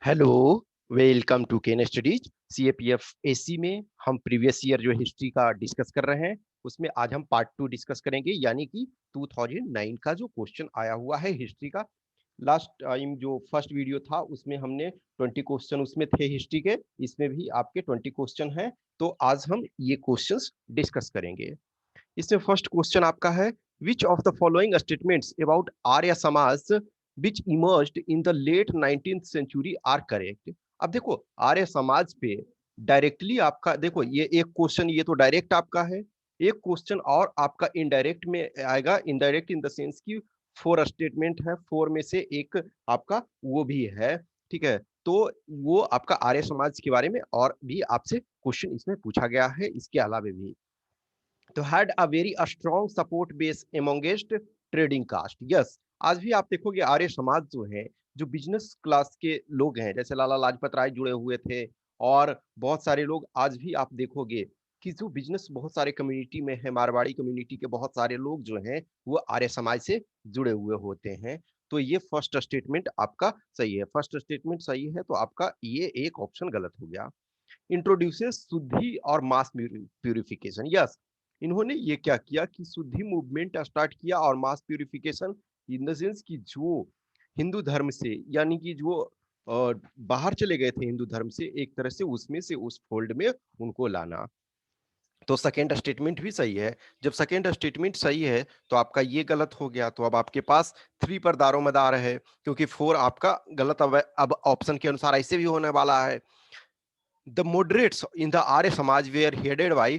Hello, welcome to Ken studies. CAPF AC में हम previous year जो हिस्ट्री का डिस्कस कर रहे हैं, उसमें आज हम पार्ट 2 डिस्कस करेंगे, यानी कि 2009 का जो क्वेश्चन आया हुआ है हिस्ट्री का। लास्ट टाइम जो फर्स्ट वीडियो था उसमें हमने 20 क्वेश्चन उसमें थे हिस्ट्री के, इसमें भी आपके 20 क्वेश्चन हैं। तो आज हम ये क्वेश्चंस डिस्कस करेंगे। इसमें फर्स्ट क्वेश्चन आपका है, which of the following statements about Arya Samaj which emerged in the late 19th century are correct. अब देखो, आर्य समाज पे डायरेक्टली आपका देखो, ये एक क्वेश्चन ये तो डायरेक्ट आपका है, एक क्वेश्चन और आपका इनडायरेक्ट में आएगा। इनडायरेक्ट इन द सेंस की 4 स्टेटमेंट है, 4 में से एक आपका वो भी है। ठीक है, तो वो आपका आर्य समाज के बारे में और भी आपसे क्वेश्चन इसमें पूछा गया है, इसके अलावा भी। तो had a very strong support base amongst trading caste. Yes, आज भी आप देखोगे आर्य समाज जो है, जो बिजनेस क्लास के लोग हैं, जैसे लाला लाजपत राय जुड़े हुए थे, और बहुत सारे लोग आज भी आप देखोगे कि जो बिजनेस बहुत सारे कम्युनिटी में है, मारवाड़ी कम्युनिटी के बहुत सारे लोग जो हैं वो आर्य समाज से जुड़े हुए होते हैं। तो ये फर्स्ट स्टेटमेंट आपका सही है, फर्स्ट स्टेटमेंट सही है, तो आपका ये एक ऑप्शन गलत हो गया। इंट्रोड्यूसेस शुद्धि और मास प्यूरिफिकेशन। यस, इन्होंने ये क्या किया कि शुद्धि मूवमेंट स्टार्ट किया और मास प्यूरिफिकेशन इन द सेंस कि जो हिंदू धर्म से, यानी कि जो बाहर चले गए थे हिंदू धर्म से, एक तरह से उसमें से उस फोल्ड में उनको लाना। तो सेकेंड स्टेटमेंट भी सही है। जब सेकेंड स्टेटमेंट सही है तो आपका ये गलत हो गया, तो अब आपके पास 3 पर दारोमदार है, क्योंकि 4 आपका गलत अब ऑप्शन के अनुसार ऐसे भी होने वाला है। The moderates in the Arya Samaj were headed by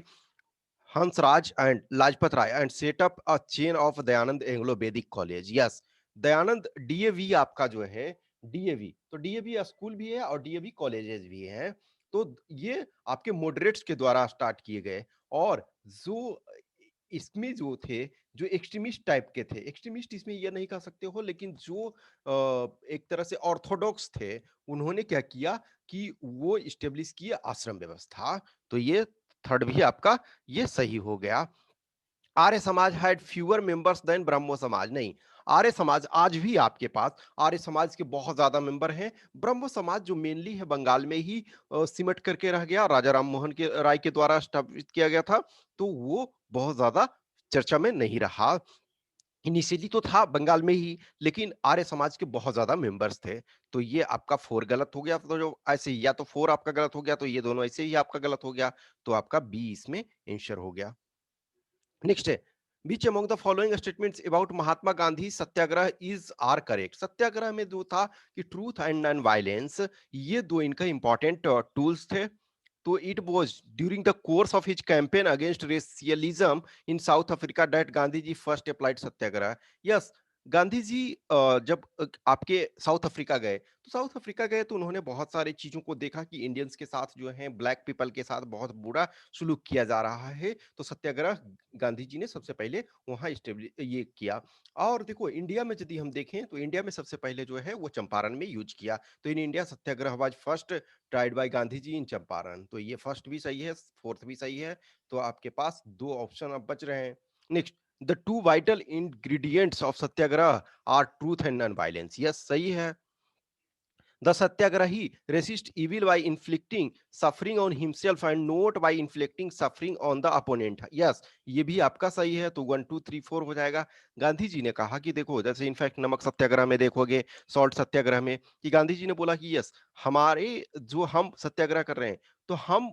Hansraj and Lajpat Rai and set up a chain of Dayanand Anglo-Vedic College. Yes, Dayanand DAV आपका जो है, डीएवी तो डीएवी स्कूल भी है और डीएवी कॉलेजेस भी हैं। तो ये आपके मॉडरेट्स के द्वारा स्टार्ट किए गए, और जो इसमें जो थे, जो एक्सट्रीमिस्ट टाइप के थे, एक्सट्रीमिस्ट इसमें ये नहीं कह सकते हो, लेकिन जो एक तरह से ऑर्थोडॉक्स थे, उन्होंने क्या किया कि वो इस्टेब्लिश किए आश्रम व्यवस्था। तो ये थर्ड भी आपका ये सही हो गया। Arya Samaj had fewer members then ब्रह्मो समाज। नहीं, आर्य समाज आज भी आपके पास आर्य समाज के बहुत ज्यादा मेंबर हैं। ब्रह्मो समाज जो मेनली है बंगाल में ही सिमट करके रह गया, राजा राम मोहन के राय के द्वारा स्थापित किया गया था, तो वो बहुत ज्यादा चर्चा में नहीं रहा। इनिशियली तो था बंगाल में ही, लेकिन आर्य समाज के बहुत ज्यादा मेंबर्स थे। तो ये आपका 4 गलत हो गया, तो जो ऐसे ही या तो 4 आपका गलत हो गया, तो ये दोनों ऐसे ही आपका गलत हो गया, तो आपका बी इसमें आंसर हो गया। नेक्स्ट है, which among the following statements about Mahatma Gandhi Satyagraha is are correct. Satyagraha में जो था कि ट्रूथ एंड नॉन वायलेंस, ये दो इनका इंपॉर्टेंट टूल्स थे। तो it was during the course of his campaign against racialism in South Africa that Gandhi ji first applied Satyagraha. Yes, Gandhi ji जब आपके साउथ अफ्रीका गए, तो साउथ अफ्रीका गए तो उन्होंने बहुत सारी चीजों को देखा कि इंडियंस के साथ जो है, ब्लैक पीपल के साथ बहुत बुरा सुलूक किया जा रहा है। तो सत्याग्रह गांधी जी ने सबसे पहले वहां स्टेब्लिश ये किया। और देखो, इंडिया में यदि हम देखें तो इंडिया में सबसे पहले जो है वो चंपारण में यूज किया। तो in India Satyagraha was first tried by Gandhi ji in Champaran. तो ये फर्स्ट भी सही है, फोर्थ भी सही है। तो आपके पास 2 ऑप्शन अब बच रहे हैं। Next, the two vital ingredients of satyagraha are truth and non violence. Yes, सही है। The Satyagrahi resist evil by inflicting suffering on himself and not by inflicting suffering on the opponent. Yes, ये भी आपका सही है, तो 1 2 3 4 हो जाएगा। गांधी जी ने कहा कि देखो, जैसे इनफैक्ट नमक सत्याग्रह में देखोगे, सॉल्ट सत्याग्रह में, कि गांधी जी ने बोला कि यस, हमारे जो हम सत्याग्रह कर रहे हैं, तो हम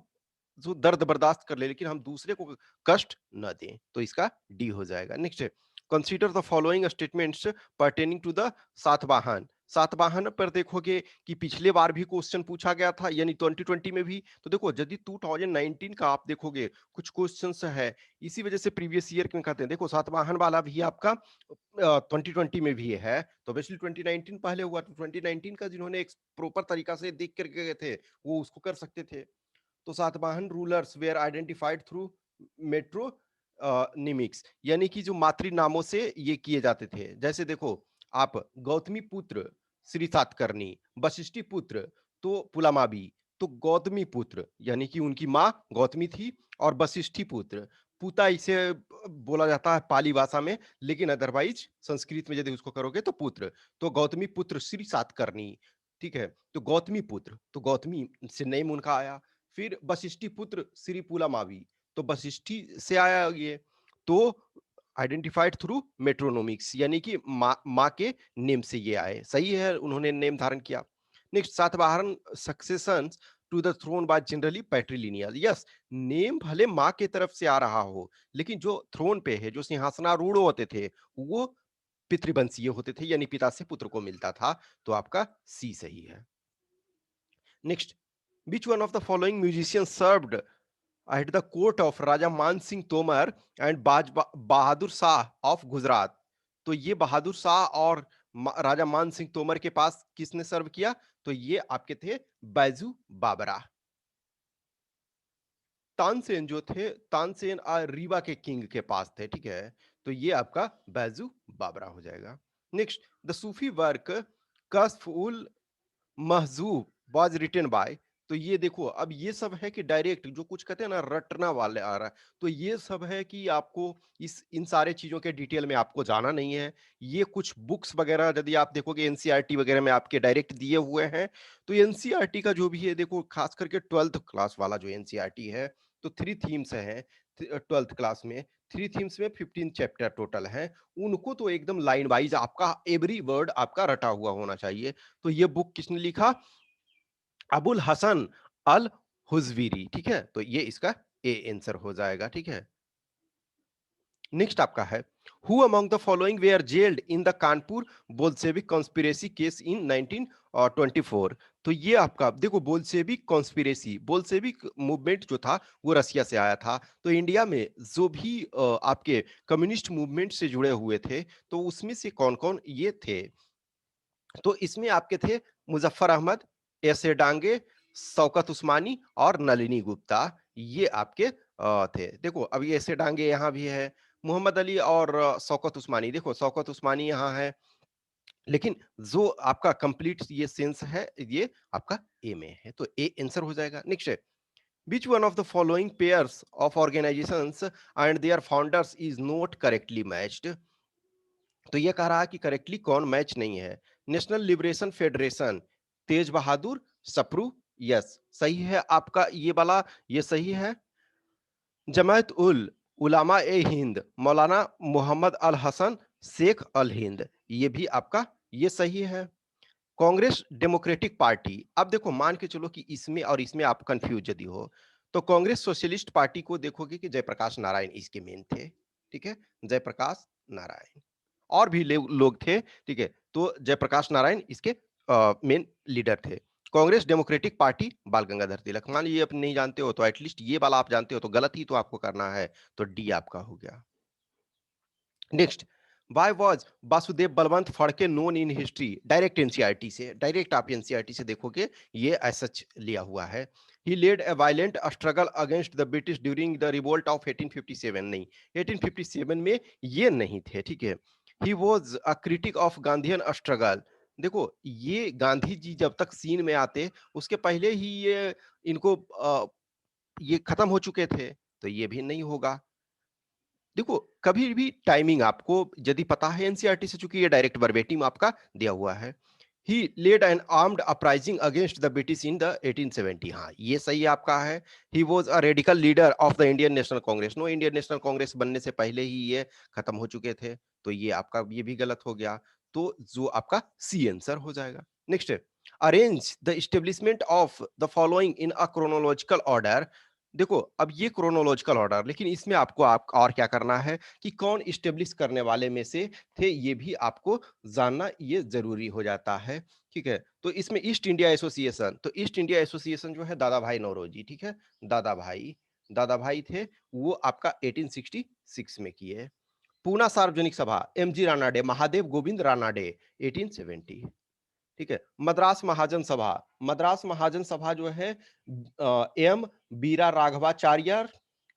जो दर्द बर्दाश्त कर ले, लेकिन हम दूसरे को कष्ट न दें। तो इसका डी हो जाएगा। नेक्स्ट है, consider the following statements pertaining to the Satavahana. Satavahana पर देखोगे कि पिछले बार भी क्वेश्चन पूछा गया था, यानी 2020 में भी। तो देखो, यदि 2019 का आप देखोगे, कुछ क्वेश्चंस है, इसी वजह से प्रीवियस ईयर में कहते हैं। देखो, सातवाहन वाला भी आपका 2020 में भी है, तो ऑब्वियसली 2019 पहले हुआ, तो 2019 का जिन्होंने एक प्रॉपर तरीका से देख करके गए थे, वो उसको कर सकते थे। तो Satavahana rulers were identified through matronymics, यानी कि जो मातृ नामों से ये किए जाते थे। जैसे देखो, आप गौतमी पुत्र श्री सातकर्णी, वशिष्ठी पुत्र तो पुलामावी। तो गौतमी पुत्र यानी कि उनकी माँ गौतमी थी, और वशिष्ठी पुत्र पुता इसे बोला जाता है पाली भाषा में, लेकिन अदरवाइज संस्कृत में यदि उसको करोगे तो पुत्र। तो गौतमी पुत्र श्री सातकर्णी, ठीक है, तो गौतमी पुत्र, तो गौतमी से नेम उनका आया। फिर वशिष्ठी पुत्र श्री पुलमावी, तो वशिष्ठी से आया ये। तो आइडेंटिफाइड थ्रू मेट्रोनोमिक्स, यानी कि माँ के नेम से ये आए, सही है, उन्होंने नेम धारण किया। Next, Satavahana succession to the throne by generally patrilineal, yes, name भले माँ के तरफ से आ रहा हो, लेकिन जो थ्रोन पे है, जो सिंहासनारूढ़ होते थे, वो पितृवंशीय होते थे, यानी पिता से पुत्र को मिलता था। तो आपका सी सही है। Next, which one of the following musician served at the court of Raja Man Singh Tomar and Bahadur Shah of Gujarat? तो ये बहादुर शाह और राजा मान सिंह तोमर के पास किसने सर्व किया? तो ये आपके थे बैजू बाबरा। तानसेन जो थे, तानसेन रीवा के किंग के पास थे, ठीक है, तो ये आपका बैजू बाबरा हो जाएगा। Next, the Sufi work Kashf ul Mahjub was written by, तो ये देखो, अब ये सब है कि डायरेक्ट जो कुछ कहते हैं ना, रटना वाले आ रहा है, तो ये सब है कि आपको इस इन सारे चीजों के डिटेल में आपको जाना नहीं है। ये कुछ बुक्स वगैरह यदि आप देखोगे एनसीईआरटी वगैरह में आपके डायरेक्ट दिए हुए हैं, तो एनसीईआरटी का जो भी है, देखो खास करके 12th क्लास वाला जो एनसीईआरटी है, तो 3 थीम्स हैं 12th क्लास में। 3 थीम्स में 15 चैप्टर टोटल हैं, उनको तो एकदम लाइन वाइज आपका एवरी वर्ड आपका रटा हुआ होना चाहिए। तो ये बुक किसने लिखा? अबुल हसन अल हुजवीरी, ठीक है, तो ये इसका ए आंसर हो जाएगा, ठीक है। नेक्स्ट आपका है, who among the following were jailed in the Kanpur Bolshevik conspiracy case in 1924? तो ये आपका देखो, बोल्शेविक कॉन्स्पिरेसी, बोल्शेविक मूवमेंट जो था वो रसिया से आया था। तो इंडिया में जो भी आपके कम्युनिस्ट मूवमेंट से जुड़े हुए थे, तो उसमें से कौन कौन ये थे? तो इसमें आपके थे मुजफ्फर अहमद, एस ए डांगे, शौकत उस्मानी और नलिनी गुप्ता, ये आपके थे। देखो अभी एस ए डांगे यहाँ भी है, मोहम्मद अली और शौकत उस्मानी, देखो शौकत उस्मानी यहाँ है, लेकिन जो आपका कंप्लीट ये सेंस है, ये आपका ए में है, तो ए आंसर हो जाएगा। नेक्स्ट है, which one of the following pairs of organizations and their founders is not correctly matched? तो ये कह रहा है कि करेक्टली कौन मैच नहीं है। नेशनल लिबरेशन फेडरेशन, तेज बहादुर, सप्रू, यस सही है आपका ये वाला, ये सही है। जमायत उल उलामा ए हिंद, मौलाना मोहम्मद अल हसन शेख अल हिंद, ये भी आपका ये सही है। कांग्रेस डेमोक्रेटिक पार्टी, अब देखो मान के चलो कि इसमें और इसमें आप कंफ्यूज यदि हो, तो कांग्रेस सोशलिस्ट पार्टी को देखोगे कि जयप्रकाश नारायण इसके मेन थे, ठीक है, जयप्रकाश नारायण, और भी लोग थे, ठीक है, तो जयप्रकाश नारायण इसके मेन लीडर थे। कांग्रेस डेमोक्रेटिक पार्टी बाल गंगाधर तिलक, मान लीजिए आप नहीं जानते हो, तो एटलीस्ट ये वाला आप जानते हो, तो गलत ही तो आपको करना है, तो डी आपका हो गया। Next, why was Vasudev Balwant Phadke known in history? Direct NCERT से, डायरेक्ट आप एनसीईआरटी से देखोगे, ये ऐसा लिया हुआ है। He led a violent struggle against the British during the revolt of 1857, नहीं, 1857 में ये नहीं थे, ठीक है। He was a critic of Gandhian struggle, देखो ये गांधी जी जब तक सीन में आते, उसके पहले ही ये इनको ये खत्म हो चुके थे, तो ये भी नहीं होगा। देखो कभी भी टाइमिंग आपको यदि पता है एनसीईआरटी से, चूंकि ये डायरेक्ट वर्बेटिम आपका दिया हुआ है। He led an armed uprising against the British in the 1870, हाँ ये सही आपका है। He was a radical leader of the Indian National Congress, no, Indian National Congress बनने से पहले ही ये खत्म हो चुके थे, तो ये आपका ये भी गलत हो गया, तो जो आपका सी आंसर हो जाएगा। Next, arrange the establishment of the following in a chronological order, देखो अब ये क्रोनोलॉजिकल ऑर्डर, लेकिन इसमें आपको आप और क्या करना है कि कौन इस्टेब्लिश करने वाले में से थे, ये भी आपको जानना ये जरूरी हो जाता है, ठीक है। तो इसमें ईस्ट इंडिया एसोसिएशन, तो ईस्ट इंडिया एसोसिएशन जो है दादा भाई नौरोजी, ठीक है, दादा भाई, दादा भाई थे, वो आपका 1866 में किए। पूना सार्वजनिक सभा, एमजी रानाडे, महादेव गोविंद रानाडे, 1870, ठीक है। मद्रास महाजन सभा, मद्रास महाजन सभा जो है एम बीरा राघवाचार्य,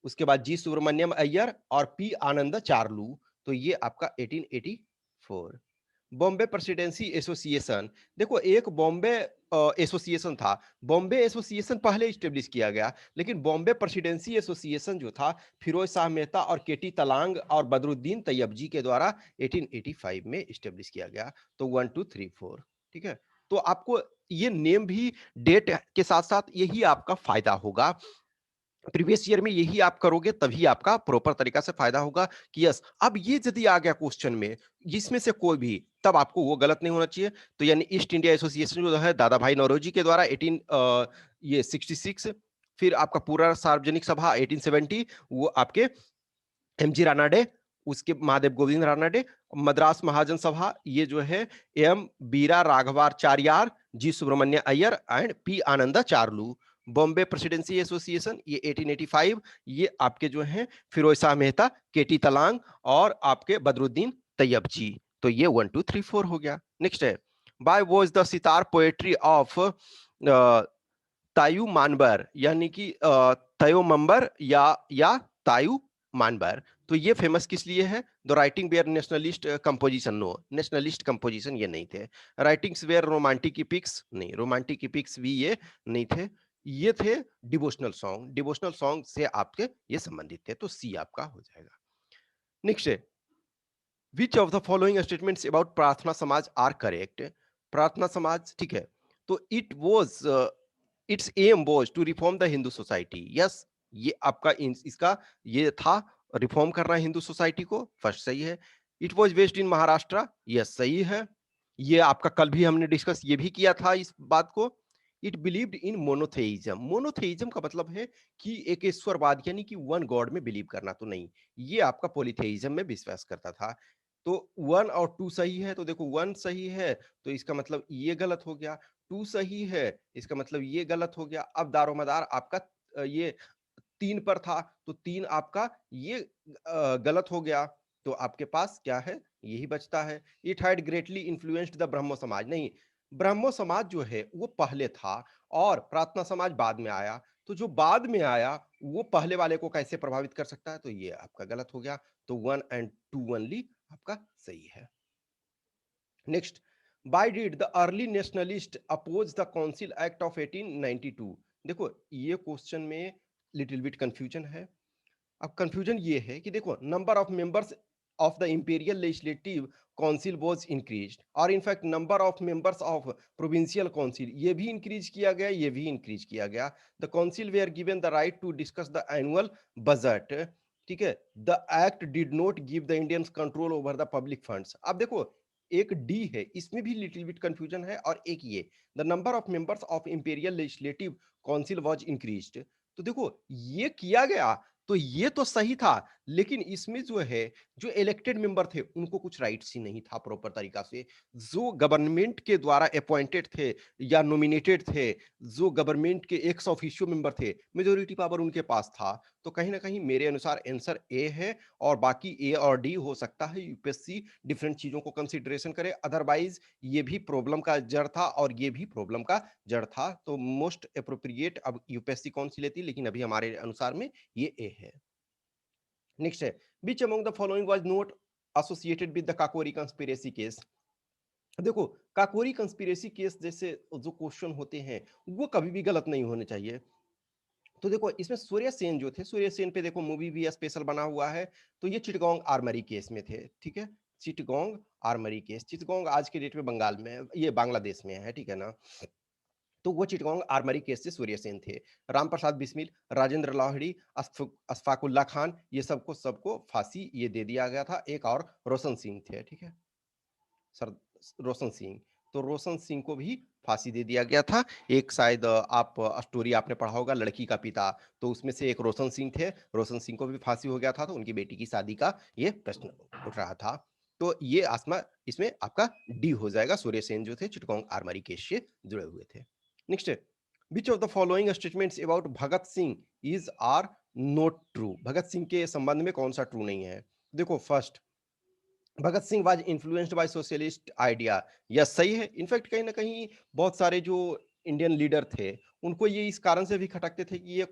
उसके बाद जी सुब्रमण्यम अय्यर और पी आनंद चार्लू, तो ये आपका 1884। बॉम्बे प्रेसिडेंसी एसोसिएशन, देखो एक बॉम्बे एसोसिएशन था, बॉम्बे एसोसिएशन पहले स्टेब्लिश किया गया, लेकिन बॉम्बे प्रेसिडेंसी एसोसिएशन जो था फिरोज शाह मेहता और केटी तलांग और बदरुद्दीन तैयबजी के द्वारा 1885 में स्टेब्लिश किया गया। तो 1 2 3 4, ठीक है। तो आपको ये नेम भी डेट के साथ साथ यही आपका फायदा होगा। प्रीवियस ईयर में यही आप करोगे तभी आपका प्रॉपर तरीका से फायदा होगा कि यस अब ये यदि आ गया क्वेश्चन में इसमें से कोई भी, तब आपको वो गलत नहीं होना चाहिए। तो यानी ईस्ट इंडिया एसोसिएशन जो है दादा भाई नौरोजी के द्वारा 1866, फिर आपका पूरा सार्वजनिक सभा 1870 वो आपके एमजी रानाडे, उसके महादेव गोविंद रानाडे, मद्रास महाजन सभा ये जो है M Vira Raghavachariar, G Subramania Iyer and P Anandacharlu. Bombay presidency association ये 1885, ये आपके जो हैं फिरोज शाह मेहता, केटी तलांग और आपके बदरुद्दीन तैयब जी। तो ये 1 2 3 4 हो गया। नेक्स्ट है why was the Siddhar poetry of Tayumanavar, यानी कि तयो मंबर या तायू मानबर। तो ये फेमस किस लिए है? The writing were nationalist composition, no nationalist composition ये नहीं थे। राइटिंग्स वेयर रोमांटिक इपिक्स, नहीं रोमांटिक इपिक्स भी ये नहीं थे। ये थे डिवोशनल सॉन्ग, डिवोशनल सॉन्ग से आपके ये संबंधित थे। तो सी आपका हो जाएगा। नेक्स्ट है which of the following statements about Prarthana Samaj are correct? Prarthana Samaj ठीक है, तो it was its aim was to reform the Hindu society. Yes, ये आपका इसका ये था रिफॉर्म करना हिंदू सोसाइटी को, फर्स्ट सही है। It was based in Maharashtra, yes सही है। ये आपका कल भी हमने डिस्कस ये भी किया था इस बात को। It believed in monotheism, monotheism का मतलब है कि एक ईश्वरवाद यानी कि वन गॉड में बिलीव करना, तो नहीं, ये आपका पॉलीथेइज्म में विश्वास करता था। तो 1 और 2 सही है, तो देखो 1 सही है तो इसका मतलब ये गलत हो गया, 2 सही है इसका मतलब ये गलत हो गया। अब दारोमदार आपका ये 3 पर था तो 3 आपका ये गलत हो गया। तो आपके पास क्या है? यही बचता है। It had greatly influenced the Brahmo Samaj, नहीं, ब्रह्मो समाज जो है वो पहले था और प्रार्थना समाज बाद में आया। तो जो बाद में आया वो पहले वाले को कैसे प्रभावित कर सकता है? तो ये आपका गलत हो गया। तो 1 एंड 2 ओनली आपका सही है। Next, why did the early nationalist oppose the council act of 1892? देखो ये क्वेश्चन में लिटिल बिट कंफ्यूजन है। अब कंफ्यूजन ये है कि देखो number of members of the imperial legislative council was increased, और in fact number of members of provincial council ये भी इंक्रीज किया गया, ये भी इंक्रीज किया गया। The council were given the right to discuss the annual budget, ठीक है। The act did not give the Indians control over the public funds. अब देखो एक डी है इसमें भी लिटिल बिट कंफ्यूजन है, और एक ये the number of members of imperial legislative council was increased. तो देखो ये किया गया तो ये तो सही था, लेकिन इसमें जो है जो इलेक्टेड मेंबर थे उनको कुछ राइट्स ही नहीं था प्रॉपर तरीका से। जो गवर्नमेंट के द्वारा अपॉइंटेड थे या नॉमिनेटेड थे, जो गवर्नमेंट के एक्स ऑफिशियो मेंबर थे, मेजोरिटी पावर उनके पास था। तो कहीं ना कहीं मेरे अनुसार आंसर ए है, और बाकी ए और डी हो सकता है यूपीएससी डिफरेंट चीजों को कंसिडरेशन करे, अदरवाइज ये भी प्रॉब्लम का जड़ था और ये भी प्रॉब्लम का जड़ था। तो मोस्ट अप्रोप्रिएट अब यूपीएससी कौन सी लेती, लेकिन अभी हमारे अनुसार में ये ए है। नेक्स्ट है which among the following was not associated with the Kakori conspiracy case? देखो काकोरी कंस्पिरेसी केस जैसे जो क्वेश्चन होते हैं वो कभी भी गलत नहीं होने चाहिए। तो देखो इसमें सूर्य सेन जो थे, सूर्य सेन पे देखो मूवी भी स्पेशल बना हुआ है। तो ये चिटगांव आर्मरी केस में थे, ठीक है। चिटगांव आर्मरी केस, चिटगांव आज के डेट में बंगाल में ये बांग्लादेश में है, ठीक है ना। तो वो चिटगांव आर्मरी केस से सूर्य सेन थे। राम प्रसाद बिस्मिल, राजेंद्र लाहिड़ी, अशफाकुल्ला खान, ये सबको सबको फांसी ये दे दिया गया था। एक और रोशन सिंह थे, ठीक है सर, रोशन सिंह। तो रोशन सिंह को भी फांसी दे दिया गया था। एक शायद आप स्टोरी आपने पढ़ा होगा लड़की का पिता, तो उसमें से एक रोशन सिंह थे, रोशन सिंह को भी फांसी हो गया था। तो उनकी बेटी की शादी का ये प्रश्न उठ रहा था। तो ये आसमा इसमें आपका डी हो जाएगा। सूर्य सेन जो थे चिटगांव आर्मरी केस से जुड़े हुए थे। Next, which of the following statements about Bhagat Singh is are not true? Bhagat Singh के संबंध में कौन सा ट्रू नहीं है? देखो first, Bhagat Singh was influenced by socialist idea, yes सही है। इनफैक्ट कहीं ना कहीं बहुत सारे जो इंडियन लीडर थे उनको ये इस कारण से भी खटकते थे कि ये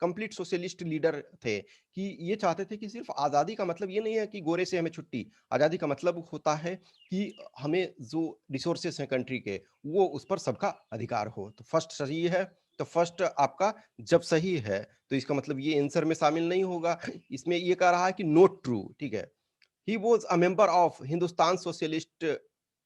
कंप्लीट सोशलिस्ट लीडर थे, कि ये चाहते थे कि सिर्फ आज़ादी का मतलब ये नहीं है कि गोरे से हमें छुट्टी, आज़ादी का मतलब होता है कि हमें जो रिसोर्सेस हैं कंट्री के वो उस पर सबका अधिकार हो। तो फर्स्ट सही है। तो फर्स्ट आपका जब सही है तो इसका मतलब ये आंसर में शामिल नहीं होगा। इसमें ये कह रहा है कि नॉट ट्रू, ठीक है। He was a member of Hindustan Socialist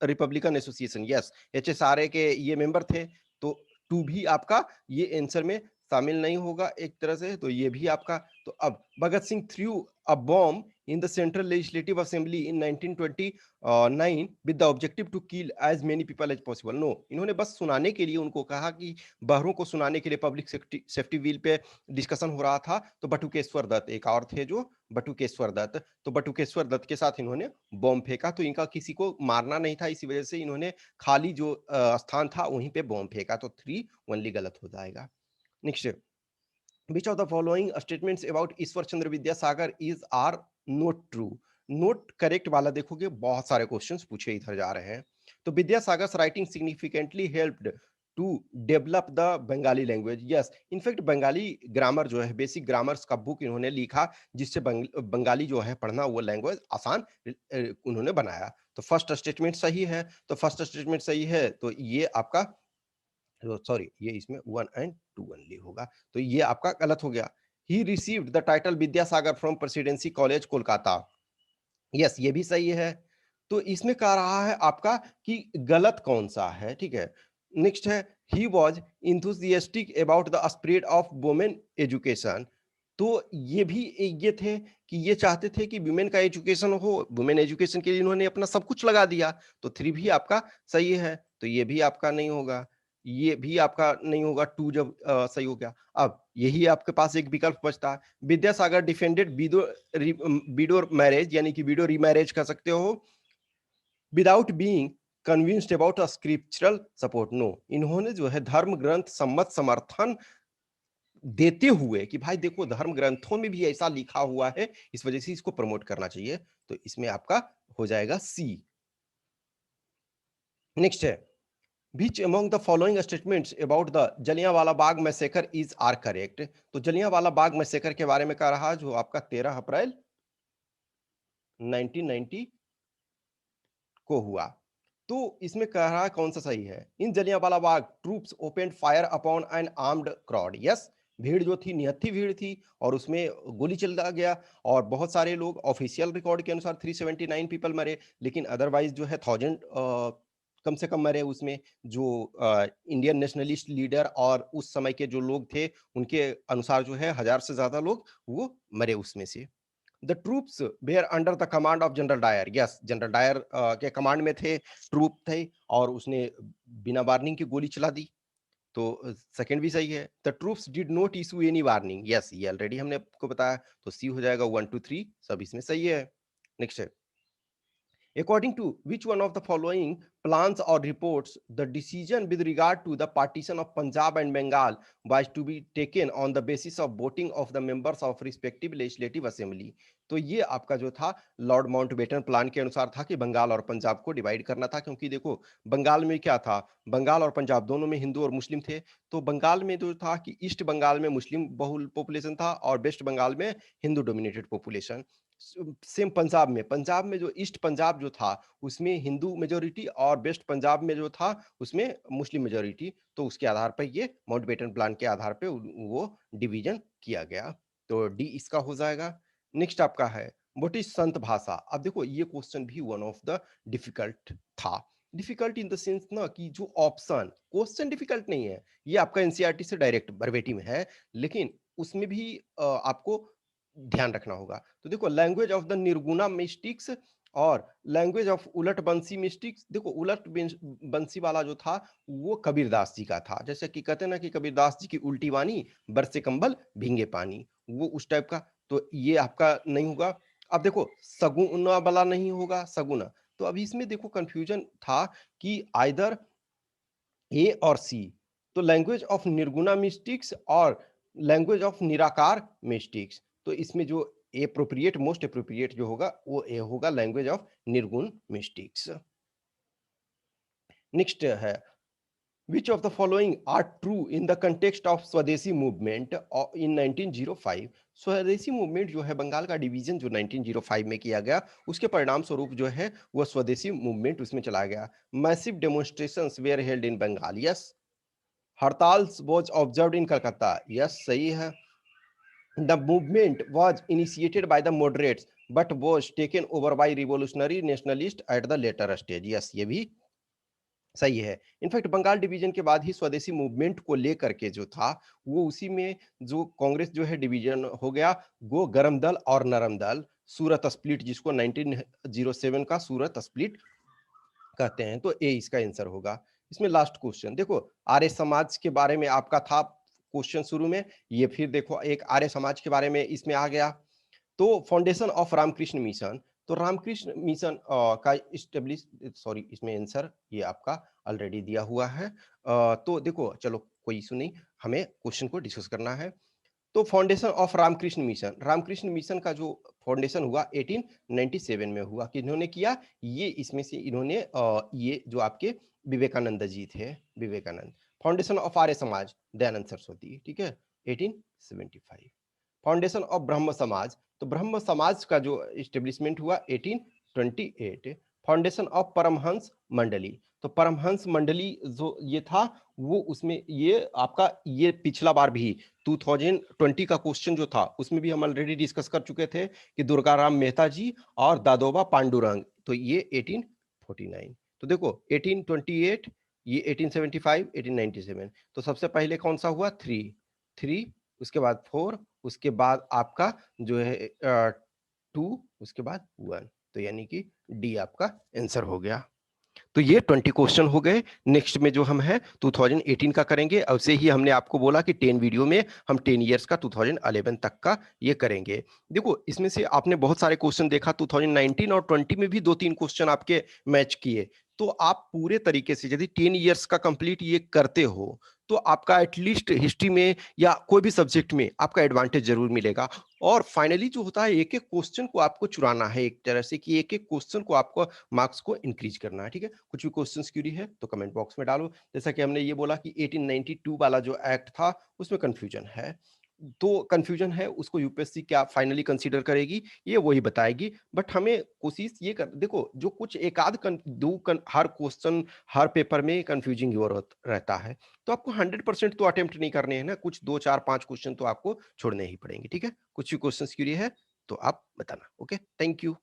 Republican association, yes, HSRA के ये मेंबर थे, तो टू भी आपका ये आंसर में शामिल नहीं होगा एक तरह से, तो ये भी आपका। तो अब Bhagat Singh threw a bomb in the central legislative assembly in 1929 with the objective to kill as many people as possible. No, इन्होंने बस सुनाने के लिए उनको कहा कि बहरों को सुनाने के लिए public safety bill pay discussion हो रहा था, तो बटुकेश्वर दत्त एक और थे जो बटुकेश्वर दत्त, तो बटुकेश्वर दत्त के साथ इन्होंने बॉम्ब फेंका, तो इनका किसी को मारना नहीं था, इसी वजह से इन्होंने खाली जो स्थान था वहीं पे बॉम्ब फेंका, तो 3 ओनली गलत हो जाएगा। Next, which of the following statements about Ishwar Chandra Vidyasagar is are not true? Not correct वाला देखोगे बहुत सारे क्वेश्चंस पूछे इधर जा रहे हैं। तो Vidyasagar writing significantly helped to develop the Bengali language, yes, in fact Bengali grammar जो है, बेसिक ग्रामर्स का बुक इन्होंने लिखा, जिससे बंगाली जो है पढ़ना वो लैंग्वेज आसान उन्होंने बनाया। तो फर्स्ट स्टेटमेंट सही है, तो फर्स्ट स्टेटमेंट सही है, तो ये आपका, सॉरी, ये इसमें 1 एंड 2 ओनली होगा, तो ये आपका गलत हो गया। He received the title Vidyasagar from presidency college Kolkata, yes, ये भी सही है। तो इसमें कह रहा है आपका कि गलत कौन सा है, ठीक है। नेक्स्ट है, he was enthusiastic about the spread of women education, तो ये भी ये थे कि ये चाहते थे कि वुमेन का एजुकेशन हो, वुमेन एजुकेशन के लिए इन्होंने अपना सब कुछ लगा दिया, तो 3 भी आपका सही है, तो ये भी आपका नहीं होगा, ये भी आपका नहीं होगा, 2 जब सही हो गया। अब यही आपके पास एक विकल्प बचता है, विद्यासागर डिफेंडेड विडो मैरिज, यानी कि विडो रीमैरिज कह सकते हो, without being convinced about a scriptural support. No, इन्होंने जो है धर्म ग्रंथ सम्मत समर्थन देते हुए कि भाई देखो धर्म ग्रंथों में भी ऐसा लिखा हुआ है, इस वजह से इसको प्रमोट करना चाहिए, तो इसमें आपका हो जाएगा सी। नेक्स्ट है, Which among the following statements about the Jallianwala Bagh massacre is are correct? तो जलियांवाला बाग मैसेकर के बारे में कह रहा जो आपका 13 अप्रैल 1990 को हुआ, तो इसमें कह रहा है कौन सा सही है? In Jallianwala Bagh troops opened fire upon an armed crowd, yes, भीड़ जो थी निहत्थी भीड़ थी और उसमें गोली चला गया, और बहुत सारे लोग, ऑफिशियल रिकॉर्ड के अनुसार 379 पीपल मरे, लेकिन अदरवाइज जो है 1000 कम से कम मरे उसमें, जो इंडियन नेशनलिस्ट लीडर और उस समय के जो लोग थे उनके अनुसार जो है 1000 से ज्यादा लोग वो मरे उसमें से। The troops were under the command of General Dyer, yes, General Dyer के कमांड में थे, ट्रूप थे, और उसने बिना वार्निंग की गोली चला दी, तो सेकंड भी सही है। The troops did not issue any warning, yes, ये ऑलरेडी हमने आपको बताया, तो सी हो जाएगा 1 2 3 सब इसमें सही है। नेक्स्ट है, according to which one of the following plans or reports the decision with regard to the partition of Punjab and Bengal was to be taken on the basis of voting of the members of respective legislative assembly? तो ये आपका जो था Lord Mountbatten plan के अनुसार था कि बंगाल और पंजाब को डिवाइड करना था, क्योंकि देखो बंगाल में क्या था, बंगाल और पंजाब दोनों में हिंदू और मुस्लिम थे, तो बंगाल में जो था कि ईस्ट बंगाल में मुस्लिम बहुल पॉपुलेशन था और वेस्ट बंगाल में Hindu dominated population. Same Punjab में जो ईस्ट पंजाब जो था उसमें हिंदू मेजोरिटी और वेस्ट पंजाब में जो था उसमें मुस्लिम मेजोरिटी, तो उसके आधार पर ये माउंटबेटन प्लान के आधार पे वो डिवीजन किया गया, तो डी इसका हो जाएगा। नेक्स्ट आपका है, व्हाट इज संत भाषा? अब देखो ये क्वेश्चन भी वन ऑफ द डिफिकल्ट था, डिफिकल्ट इन द सेंस ना कि जो ऑप्शन, क्वेश्चन डिफिकल्ट नहीं है, ये आपका एनसीईआरटी से डायरेक्ट वर्बेटिम है, लेकिन उसमें भी आपको ध्यान रखना होगा। तो देखो language of the Nirguna mystics और लैंग्वेज ऑफ उलट बंसी मिस्टिक्स, देखो उलट बंसी वाला जो था वो कबीरदास जी का था, जैसे कि कहते हैं ना कि कबीरदास जी की उल्टी वाणी बरसे कंबल भींगे पानी, वो उस टाइप का, तो ये आपका नहीं होगा। अब देखो सगुना वाला नहीं होगा, सगुना, तो अभी इसमें देखो कंफ्यूजन था कि आइदर ए और सी, तो लैंग्वेज ऑफ निर्गुणा मिस्टिक्स और लैंग्वेज ऑफ निराकार मिस्टिक्स, तो इसमें जो एप्रोप्रिएट मोस्ट एप्रोप्रिएट जो होगा वो ए होगा, लैंग्वेज ऑफ निर्गुण मिस्टिक्स। नेक्स्ट है, which of the following are true in the context of स्वदेशी मूवमेंट in 1905? स्वदेशी मूवमेंट जो है बंगाल का डिवीजन जो 1905 में किया गया, उसके परिणाम स्वरूप जो है वो स्वदेशी मूवमेंट उसमें चला गया। Massive demonstrations were held in Bengal, yes. Hartal was observed in Calcutta, yes, सही है। The movement was initiated by the moderates, but was taken over by revolutionary nationalist at the latter stage. Yes, ये भी सही है। इनफैक्ट बंगाल डिवीजन के बाद ही स्वदेशी movement को लेकर के जो था, वो उसी में जो कांग्रेस जो है डिवीजन हो गया, वो गरम दल और नरम दल, सूरत स्प्लिट, जिसको 1907 का सूरत स्प्लिट कहते हैं। तो ए इसका आंसर होगा। इसमें लास्ट क्वेश्चन देखो, आर्य समाज के बारे में आपका था क्वेश्चन शुरू में, ये फिर देखो एक आर्य समाज के बारे में इसमें आ गया। तो फाउंडेशन ऑफ रामकृष्ण मिशन, तो रामकृष्ण मिशन का इस्टेब्लिश, सॉरी इसमें आंसर ये आपका ऑलरेडी दिया हुआ है। तो देखो चलो कोई इशू नहीं, हमें क्वेश्चन को डिस्कस करना है। तो फाउंडेशन ऑफ रामकृष्ण मिशन का जो फाउंडेशन हुआ 1897 में हुआ। किन्होंने किया? ये इसमें से इन्होंने ये जो आपके विवेकानंद जी थे, विवेकानंद। फाउंडेशन ऑफ आर्य समाज, दयानंद सरस्वती, ठीक है, 1875। फाउंडेशन ऑफ ब्रह्म समाज, तो ब्रह्म समाज का जो इस्टेब्लिशमेंट हुआ 1828। फाउंडेशन ऑफ परमहंस मंडली, तो परमहंस मंडली जो ये था, वो उसमें ये आपका ये पिछला बार भी 2020 का क्वेश्चन जो था उसमें भी हम ऑलरेडी डिस्कस कर चुके थे कि दुर्गाराम मेहता जी और दादोबा पांडुरंग, तो ये 1849। तो देखो 1828, ये 1875, 1897। तो सबसे पहले कौन सा हुआ? थ्री, थ्री, उसके बाद फोर, उसके बाद आपका जो है टू, उसके बाद वन। तो यानी कि डी आपका आंसर हो गया। तो ये 20 क्वेश्चन हो गए। नेक्स्ट में जो हम है 2018 का करेंगे। ऐसे ही हमने आपको बोला कि 10 वीडियो में हम 10 इयर्स का 2011 तक का ये करेंगे। देखो इसमें से आपने बहुत सारे क्वेश्चन देखा, 2019 और 20 में भी 2-3 क्वेश्चन आपके मैच किए। तो आप पूरे तरीके से यदि 10 इयर्स का कंप्लीट ये करते हो, तो आपका एटलीस्ट हिस्ट्री में या कोई भी सब्जेक्ट में आपका एडवांटेज जरूर मिलेगा। और फाइनली जो होता है, एक एक क्वेश्चन को आपको चुराना है एक तरह से, कि एक एक क्वेश्चन को आपको मार्क्स को इंक्रीज करना है। ठीक है, कुछ भी क्वेश्चंस क्यूरी है तो कमेंट बॉक्स में डालो। जैसा कि हमने ये बोला कि 1892 वाला जो एक्ट था उसमें कंफ्यूजन है, तो कंफ्यूजन है उसको यूपीएससी क्या फाइनली कंसीडर करेगी ये वही बताएगी। बट हमें कोशिश ये कर, देखो जो कुछ एक आध हर क्वेश्चन हर पेपर में कंफ्यूजिंग ही रहता है, तो आपको 100% तो अटेम्प्ट नहीं करने हैं ना, कुछ 2 4 5 क्वेश्चन तो आपको छोड़ने ही पड़ेंगे। ठीक है, कुछ भी क्वेश्चन क्यूरी है तो आप बताना। Okay, thank you.